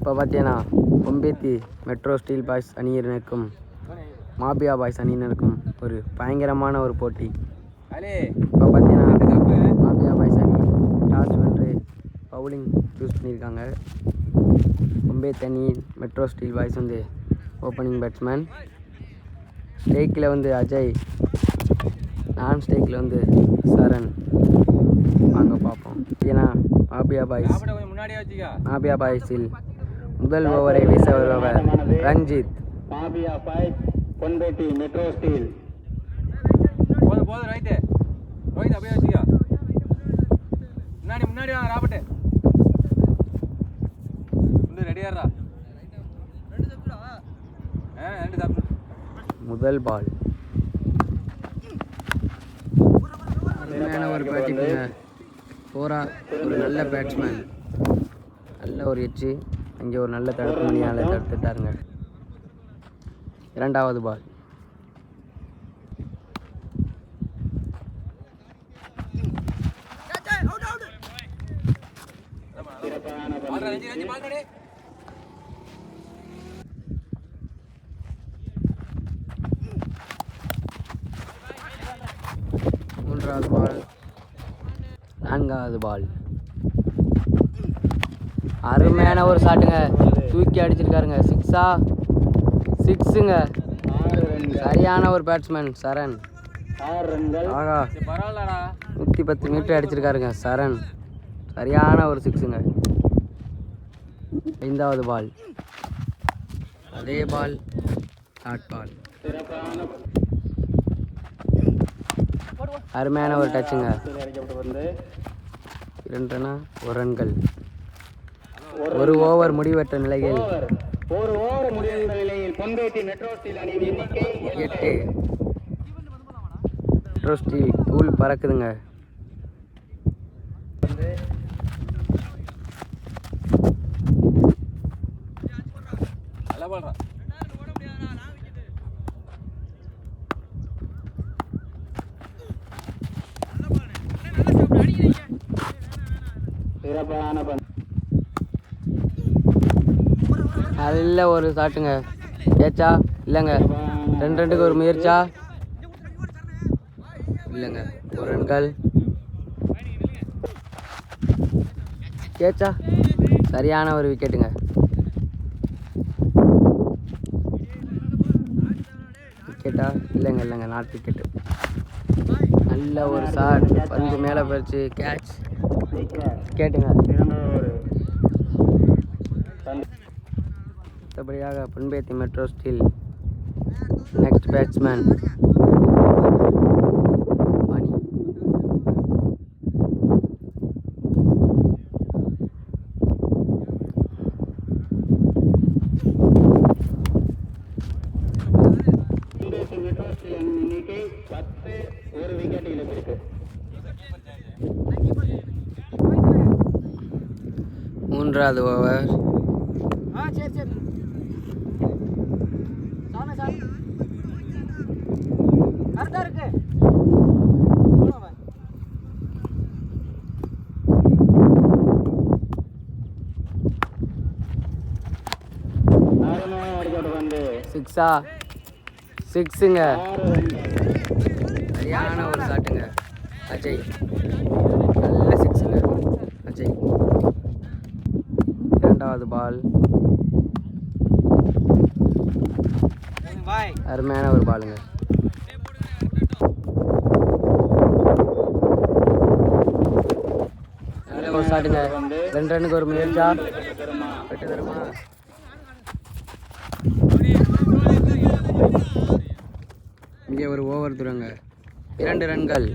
இப்போ பார்த்தீங்கன்னா Kombethi metro steel boys அணியினருக்கும் மாபியா பாய்ஸ் அணியினருக்கும் ஒரு பயங்கரமான ஒரு போட்டி. இப்போ பார்த்தீங்கன்னா மாபியா பாய்ஸ் அணி டாஸ் வென்று பவுலிங் சூஸ் பண்ணியிருக்காங்க. கொம்பேத்தி அணி மெட்ரோ ஸ்டீல் பாய்ஸ் வந்து ஓப்பனிங் பேட்ஸ்மேன். ஸ்டேக்கில் வந்து அஜய், நான் ஸ்டேக்கில் வந்து சரண். வாங்க பார்ப்போம். ஏன்னா மாபியா பாய்ஸில் முதல் ஓவரை வீச வருபவர் ரஞ்சித். பொன்பேட்டி மெட்ரோ ஸ்டீல் முன்னாடி ராபர்ட் முதல் பால் ஒரு பேட்டிங்க போரா. ஒரு நல்ல பேட்ஸ்மேன், நல்ல ஒரு எச்சு. அங்கே ஒரு நல்ல தடுப்பு மணியால் தடுத்துட்டாருங்க. இரண்டாவது பால் மூன்றாவது பால் நான்காவது பால். அருமையான ஒரு ஷாட்டுங்க, தூக்கி அடிச்சிருக்காருங்க. சிக்ஸுங்க. சரியான ஒரு பேட்ஸ்மேன் சரண். ஆகா, 110 மீட்டர் அடிச்சிருக்காருங்க சரண். சரியான ஒரு சிக்ஸுங்க. ஐந்தாவது பால் அதே பால், ஷார்ட் பால். அருமையான ஒரு டச்சுங்க. 2 ரன்னா 1 ரன்கள். ஒரு ஓவர் முடிவற்ற நிலையில் 8. மெட்ரோ ஸ்டீல் தூள் பறக்குதுங்க. நல்ல ஒரு ஷாட்டுங்க. கேட்சா இல்லைங்க. 2 ரன்னுக்கு ஒரு முயற்சா இல்லைங்க. 1 ரன்கள். கேட்சா, சரியான ஒரு விக்கெட்டுங்க. விக்கெட்டா இல்லைங்க, நாட் விக்கெட்டு. நல்ல ஒரு ஷாட், பந்து மேலே பறிச்சு கேட்ச். விக்கெட்டுங்க. மற்றபடியாக பொன்பேத்தி metro steel next batsman Mani. மூன்றாவது ஓவர். சிக்ஸுங்க. சரியான ஒரு ஷாட்டுங்க அஜய். நல்ல சிக்ஸுங்க அஜய். இரண்டாவது பால். அருமையான ஒரு பாலுங்க. நல்ல ஒரு ஷாட்டுங்க. 2 ரன்னுக்கு ஒரு முயற்சா. வெட்டு தருமா? இங்கே ஒரு ஓவர் தூரங்க. 2 ரன்கள்.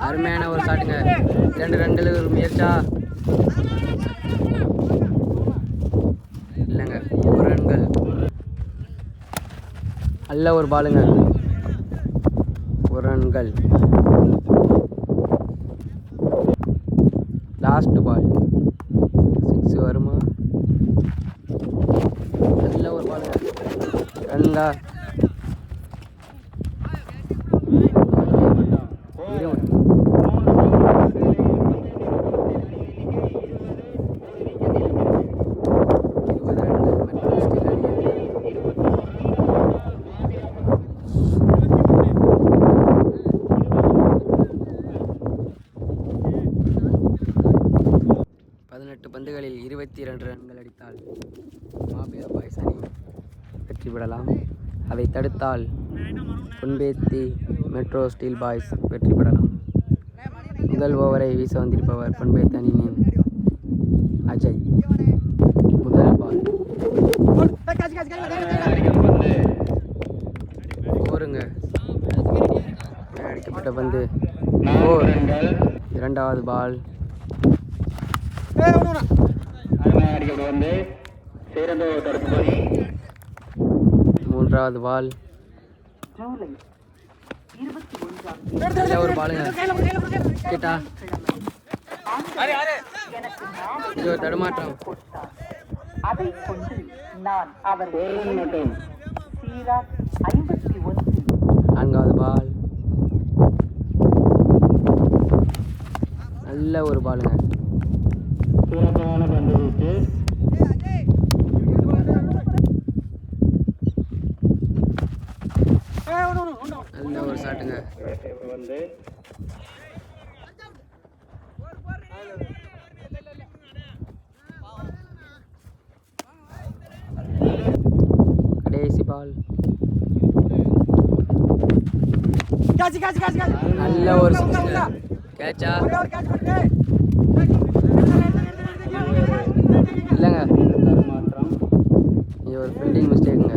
அருமையான ஒரு ஷாட்டுங்க. 2 ரன்களுக்கு ஒரு முயற்சா இல்லைங்க. 1 ரன்கள். நல்ல ஒரு பாலுங்க. 1 ரன்கள். Last ball. 6 வருமா? நல்ல ஒரு பாலுங்க. ரன்கா. 18 பந்துகளில் 22 ரன்கள் அடித்தால் மாபியா பாய்ஸ் அணி வெற்றி பெறலாம். அதை தடுத்தால் பொன்பேத்தி மெட்ரோ ஸ்டீல் பாய்ஸ் வெற்றி பெறலாம். முதல் ஓவரை வீச வந்திருப்பவர் பொன்பேத்தி அணியின் அஜய். முதல் பால் ஓருங்க, அடிக்கப்பட்ட பந்து ஓர். இரண்டாவது பால் மூன்றாவது பால் ஒரு பாலுங்க கேட்டா இது ஒரு தடுமாற்றம். நான்காவது பால் நல்ல ஒரு பாலுங்க. நல்ல ஒரு ஷாட்டுங்க. கடைசி பால் நல்ல ஒரு கேட்சா இல்லைங்க, இது ஒரு ஃபீல்டிங் மிஸ்டேக்குங்க.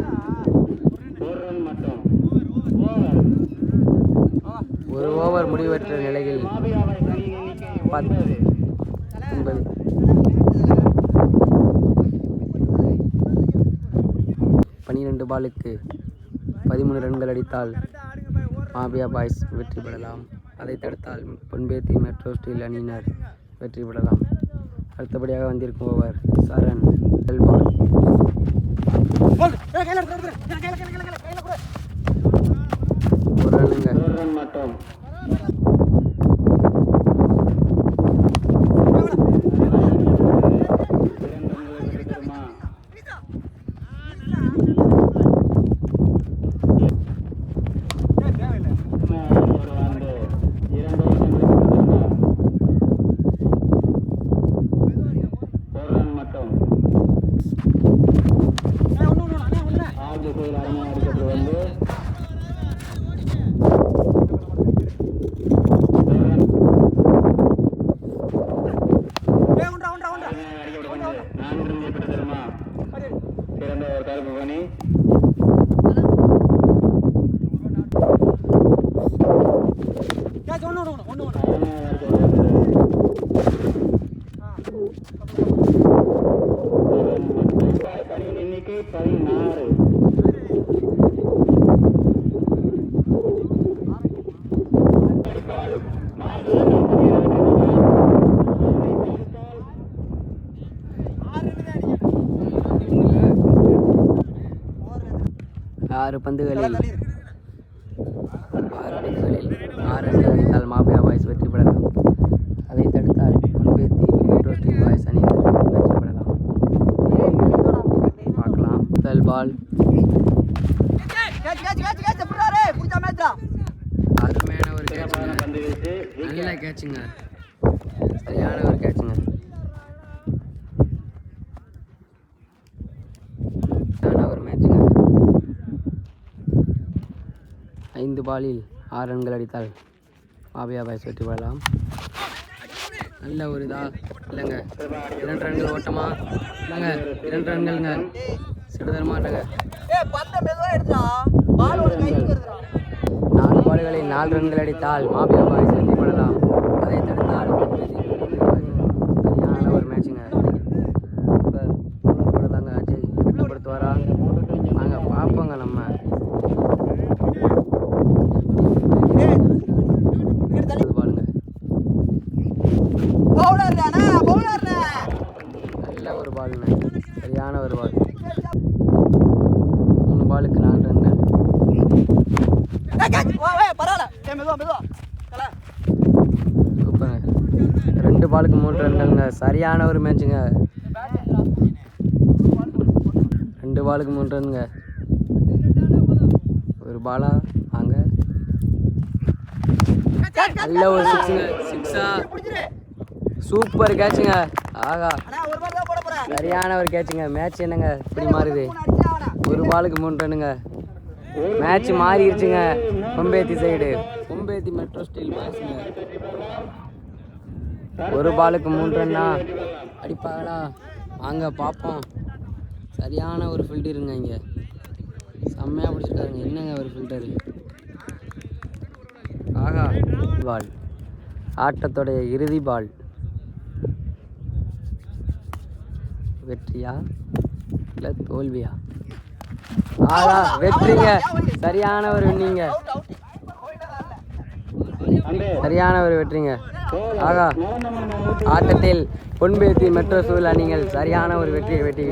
ஒரு ஓவர் முடிவற்ற நிலையில் 12 பாலுக்கு 13 ரன்கள் அடித்தால் மாபியா பாய்ஸ் வெற்றி பெறலாம். அதை தடுத்தால் பொன்பேத்தி மெட்ரோ ஸ்டீல் அணியினர் வெற்றி பெறலாம். அடுத்தபடியாக வந்திருக்கும் ஓவர் சரண் செல்வான். ஒரு ரன்னுங்க. ஆறு பந்துகளில் 6 ரன்கள் அடித்தால் மாபியா பாய்ஸ் வெற்றி பெறலாம். அதை தடுத்தால் பொன்பேத்தி மெட்ரோ ஸ்டீல் பாய்ஸ் அணி வெற்றி பெறலாம். பார்க்கலாம். முதல் பால் அருமையான ஒரு கேட்சுங்க, நல்ல கேட்சுங்க, சரியான ஒரு கேட்சுங்க. ஒரு மேட்சுங்க. 5 பாலில் 6 ரன்கள் அடித்தால் மாபியா பாய்ஸ் வெற்றி பெறலாம். நல்ல ஒரு இதா இல்லைங்க, 2 ரன்கள் ஓட்டமா இல்லைங்க, 2 ரன்கள்ங்க, சிறுதரமாட்டங்க. 4 பால்களில் 4 ரன்கள் அடித்தால் மாபியா பாய்ஸ் வெற்றி பெறலாம். அதை தடுத்தால் சரியான ஒரு மேட்சுங்க. தாங்க அஜய் கட்டுப்படுத்துவாரா? வாங்க பார்ப்போங்க நம்ம. நல்ல ஒரு பாலுங்க, சரியான ஒரு பால். 3 பாலுக்கு 4 ரன்கள். சூப்பருங்க. 2 பாலுக்கு 3 ரன்கள்ங்க, சரியான ஒரு மேட்சுங்க. 2 பாலுக்கு 3 ரன்ங்க. ஒரு பாலா வாங்க. நல்ல ஒரு சிக்ஸுங்க, சிக்ஸா சூப்பர் கேட்சுங்க. ஆகா, சரியான ஒரு கேட்சுங்க. மேட்ச் என்னங்க இப்படி மாறுது? ஒரு பாலுக்கு 3 ரன்னுங்க. மேட்ச் மாறிடுச்சுங்க. பொம்பேத்தி சைடு, பொம்பேத்தி மெட்ரோ ஸ்டீல் பாய்ஸுங்க. ஒரு பாலுக்கு 3 ரன்னா அடிப்பாங்களா? வாங்க பார்ப்போம். சரியான ஒரு ஃபில்டருங்க. இங்கே செம்மையாக பிடிச்சிருக்காருங்க. என்னங்க ஒரு ஃபில்டரு. ஆகா, பால் ஆட்டத்தோடைய இறுதி பால். வெற்றியா இல்லை தோல்வியா? ஆகா, வெற்றிங்க. சரியான ஒரு வின்னிங்க. சரியான ஒரு வெற்றிங்க. ஆகா, ஆட்டத்தில் பொன்பேத்தி மெட்ரோ ஸ்டீல் அணிகள் சரியான ஒரு வெற்றியை வெற்றி